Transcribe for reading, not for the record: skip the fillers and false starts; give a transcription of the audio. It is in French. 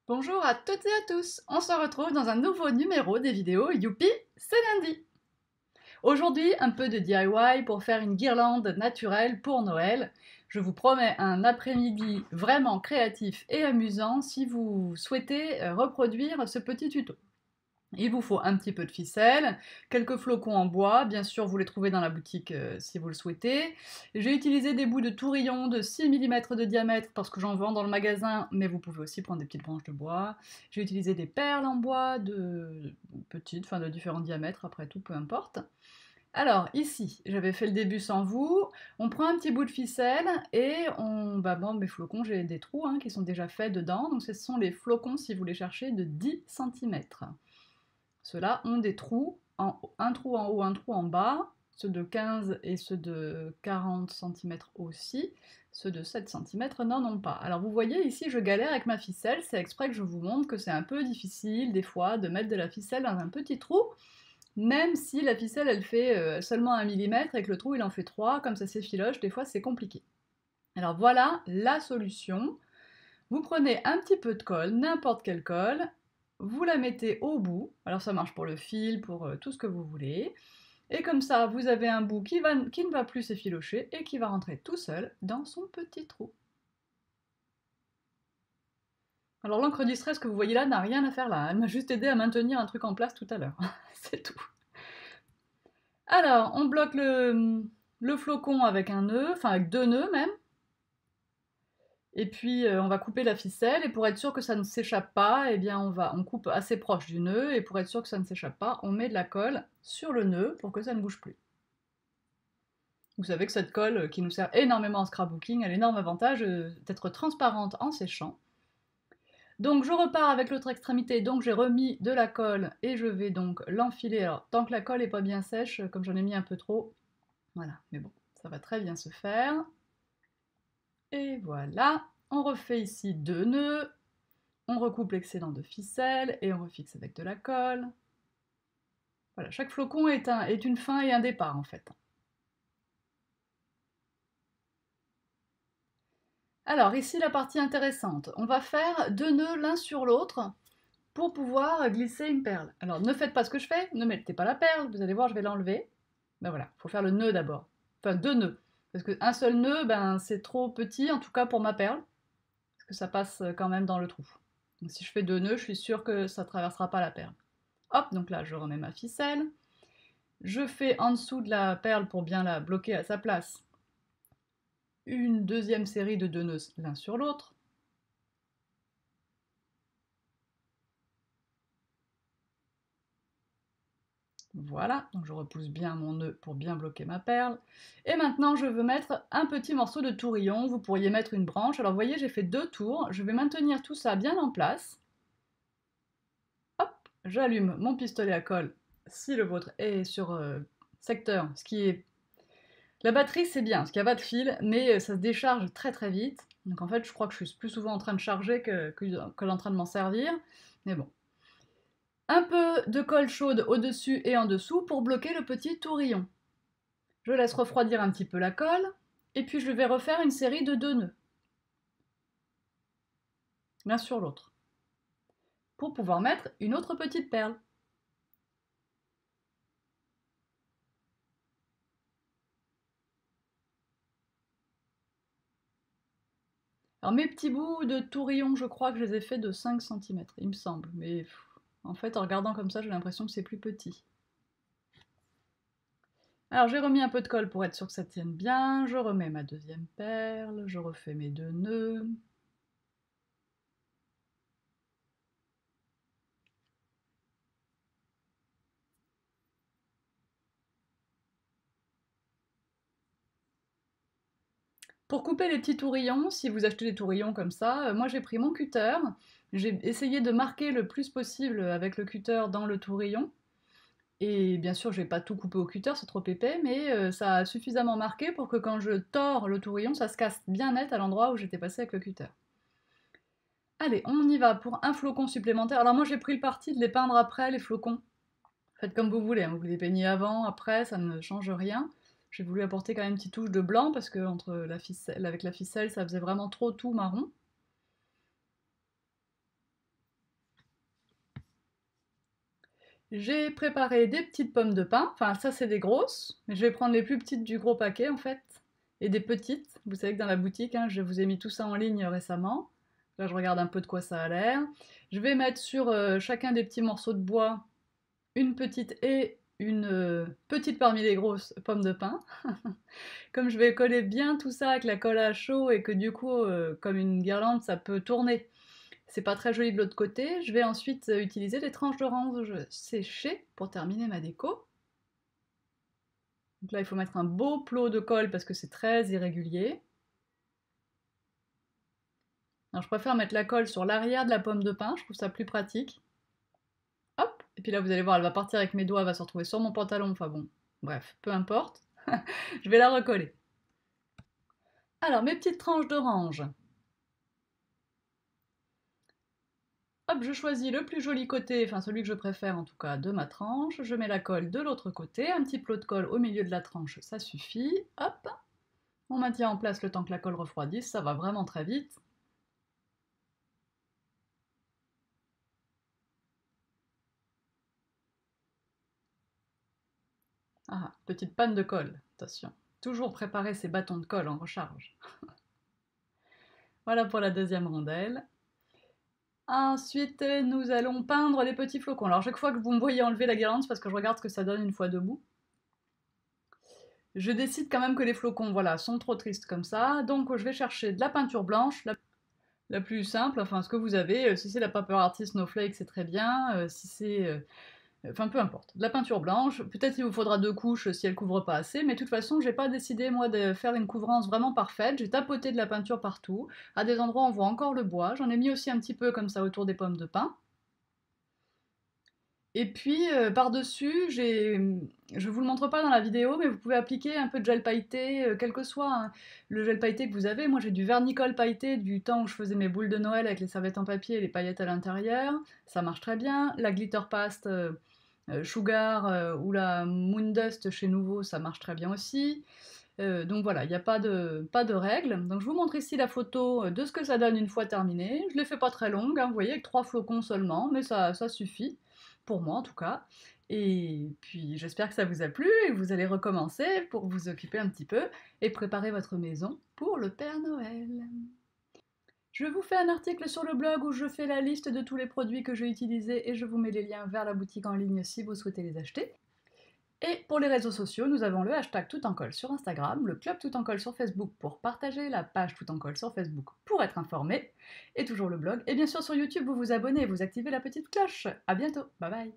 Bonjour à toutes et à tous, on se retrouve dans un nouveau numéro des vidéos Youpi, c'est lundi. Aujourd'hui, un peu de DIY pour faire une guirlande naturelle pour Noël. Je vous promets un après-midi vraiment créatif et amusant si vous souhaitez reproduire ce petit tuto. Il vous faut un petit peu de ficelle, quelques flocons en bois, bien sûr vous les trouvez dans la boutique si vous le souhaitez. J'ai utilisé des bouts de tourillon de 6 mm de diamètre parce que j'en vends dans le magasin, mais vous pouvez aussi prendre des petites branches de bois. J'ai utilisé des perles en bois de petites, enfin de différents diamètres, après tout, peu importe. Alors ici, j'avais fait le début sans vous, on prend un petit bout de ficelle et bon, mes flocons, j'ai des trous qui sont déjà faits dedans, donc ce sont les flocons si vous les cherchez de 10 cm. Ceux-là ont des trous, un trou en haut, un trou en bas, ceux de 15 et ceux de 40 cm aussi, ceux de 7 cm n'en ont pas. Alors vous voyez ici je galère avec ma ficelle, c'est exprès que je vous montre que c'est un peu difficile des fois de mettre de la ficelle dans un petit trou, même si la ficelle elle fait seulement 1 mm et que le trou il en fait 3, comme ça s'effiloche, des fois c'est compliqué. Alors voilà la solution. Vous prenez un petit peu de colle, n'importe quelle colle, vous la mettez au bout, alors ça marche pour le fil, pour tout ce que vous voulez, et comme ça vous avez un bout qui ne va plus s'effilocher et qui va rentrer tout seul dans son petit trou. Alors l'encre distress que vous voyez là n'a rien à faire là, elle m'a juste aidé à maintenir un truc en place tout à l'heure, c'est tout. Alors on bloque le flocon avec un nœud, enfin avec deux nœuds même, et puis on va couper la ficelle, et pour être sûr que ça ne s'échappe pas, eh bien on coupe assez proche du nœud, et pour être sûr que ça ne s'échappe pas, on met de la colle sur le nœud pour que ça ne bouge plus. Vous savez que cette colle, qui nous sert énormément en scrapbooking, a l'énorme avantage d'être transparente en séchant. Donc je repars avec l'autre extrémité, donc j'ai remis de la colle, et je vais donc l'enfiler. Alors tant que la colle n'est pas bien sèche, comme j'en ai mis un peu trop, voilà, mais bon, ça va très bien se faire. Et voilà, on refait ici deux nœuds. On recoupe l'excédent de ficelle et on refixe avec de la colle. Voilà, chaque flocon est une fin et un départ en fait. Alors ici la partie intéressante, on va faire deux nœuds l'un sur l'autre pour pouvoir glisser une perle. Alors ne faites pas ce que je fais, ne mettez pas la perle, vous allez voir je vais l'enlever. Ben voilà, il faut faire le nœud d'abord, enfin deux nœuds. Parce qu'un seul nœud, ben, c'est trop petit, en tout cas pour ma perle, parce que ça passe quand même dans le trou. Donc si je fais deux nœuds, je suis sûre que ça ne traversera pas la perle. Hop, donc là je remets ma ficelle. Je fais en dessous de la perle pour bien la bloquer à sa place une deuxième série de deux nœuds l'un sur l'autre. Voilà, donc je repousse bien mon nœud pour bien bloquer ma perle. Et maintenant je veux mettre un petit morceau de tourillon, vous pourriez mettre une branche. Alors vous voyez j'ai fait deux tours, je vais maintenir tout ça bien en place. Hop, j'allume mon pistolet à colle si le vôtre est sur secteur, ce qui est... La batterie c'est bien, parce qu'il n'y a pas de fil, mais ça se décharge très très vite. Donc en fait je crois que je suis plus souvent en train de charger que en train de m'en servir. Mais bon. Un peu de colle chaude au-dessus et en dessous pour bloquer le petit tourillon. Je laisse refroidir un petit peu la colle, et puis je vais refaire une série de deux nœuds, l'un sur l'autre, pour pouvoir mettre une autre petite perle. Alors mes petits bouts de tourillon, je crois que je les ai faits de 5 cm, il me semble, mais en fait en regardant comme ça j'ai l'impression que c'est plus petit. Alors j'ai remis un peu de colle pour être sûr que ça tienne bien, je remets ma deuxième perle, je refais mes deux nœuds. Pour couper les petits tourillons, si vous achetez des tourillons comme ça, moi j'ai pris mon cutter, j'ai essayé de marquer le plus possible avec le cutter dans le tourillon, et bien sûr je vais pas tout couper au cutter, c'est trop épais, mais ça a suffisamment marqué pour que quand je tords le tourillon, ça se casse bien net à l'endroit où j'étais passé avec le cutter. Allez, on y va pour un flocon supplémentaire. Alors moi j'ai pris le parti de les peindre après, les flocons. Faites comme vous voulez, hein. Vous les peignez avant, après, ça ne change rien. J'ai voulu apporter quand même une petite touche de blanc parce que avec la ficelle, ça faisait vraiment trop tout marron. J'ai préparé des petites pommes de pin, enfin ça c'est des grosses, mais je vais prendre les plus petites du gros paquet en fait, et des petites. Vous savez que dans la boutique, hein, je vous ai mis tout ça en ligne récemment. Là je regarde un peu de quoi ça a l'air. Je vais mettre sur chacun des petits morceaux de bois une petite et une petite parmi les grosses pommes de pin. Comme je vais coller bien tout ça avec la colle à chaud et que du coup, comme une guirlande, ça peut tourner. C'est pas très joli de l'autre côté. Je vais ensuite utiliser des tranches d'orange séchées pour terminer ma déco. Donc là, il faut mettre un beau plot de colle parce que c'est très irrégulier. Alors, je préfère mettre la colle sur l'arrière de la pomme de pin, je trouve ça plus pratique. Hop, et puis là, vous allez voir, elle va partir avec mes doigts, elle va se retrouver sur mon pantalon, enfin bon, bref, peu importe. Je vais la recoller. Alors, mes petites tranches d'orange. Hop, je choisis le plus joli côté, enfin celui que je préfère en tout cas, de ma tranche. Je mets la colle de l'autre côté, un petit plot de colle au milieu de la tranche, ça suffit. Hop, on maintient en place le temps que la colle refroidisse, ça va vraiment très vite. Ah, petite panne de colle, attention. Toujours préparer ses bâtons de colle en recharge. Voilà pour la deuxième rondelle. Ensuite, nous allons peindre les petits flocons. Alors, chaque fois que vous me voyez enlever la guirlande, c'est parce que je regarde ce que ça donne une fois debout. Je décide quand même que les flocons, voilà, sont trop tristes comme ça. Donc, je vais chercher de la peinture blanche, la plus simple, enfin, ce que vous avez. Si c'est la Paper Artist Snowflake, c'est très bien. Si c'est... Enfin, peu importe. De la peinture blanche, peut-être il vous faudra 2 couches si elle couvre pas assez, mais de toute façon, j'ai pas décidé, moi, de faire une couvrance vraiment parfaite. J'ai tapoté de la peinture partout. À des endroits, on voit encore le bois. J'en ai mis aussi un petit peu comme ça autour des pommes de pin. Et puis, par-dessus, je vous le montre pas dans la vidéo, mais vous pouvez appliquer un peu de gel pailleté, quel que soit hein, le gel pailleté que vous avez. Moi, j'ai du vernicole pailleté du temps où je faisais mes boules de Noël avec les serviettes en papier et les paillettes à l'intérieur. Ça marche très bien. La glitter paste Sugar ou la Moon Dust chez Nouveau, ça marche très bien aussi. Donc voilà, il n'y a pas de règle. Donc je vous montre ici la photo de ce que ça donne une fois terminé. Je ne l'ai fait pas très longue, hein, vous voyez, avec 3 flocons seulement, mais ça suffit, pour moi en tout cas. Et puis j'espère que ça vous a plu et que vous allez recommencer pour vous occuper un petit peu et préparer votre maison pour le Père Noël. Je vous fais un article sur le blog où je fais la liste de tous les produits que j'ai utilisés et je vous mets les liens vers la boutique en ligne si vous souhaitez les acheter. Et pour les réseaux sociaux, nous avons le hashtag Toutencolle sur Instagram, le club Toutencolle sur Facebook pour partager, la page Toutencolle sur Facebook pour être informé, et toujours le blog. Et bien sûr sur YouTube, vous vous abonnez et vous activez la petite cloche. A bientôt, bye bye.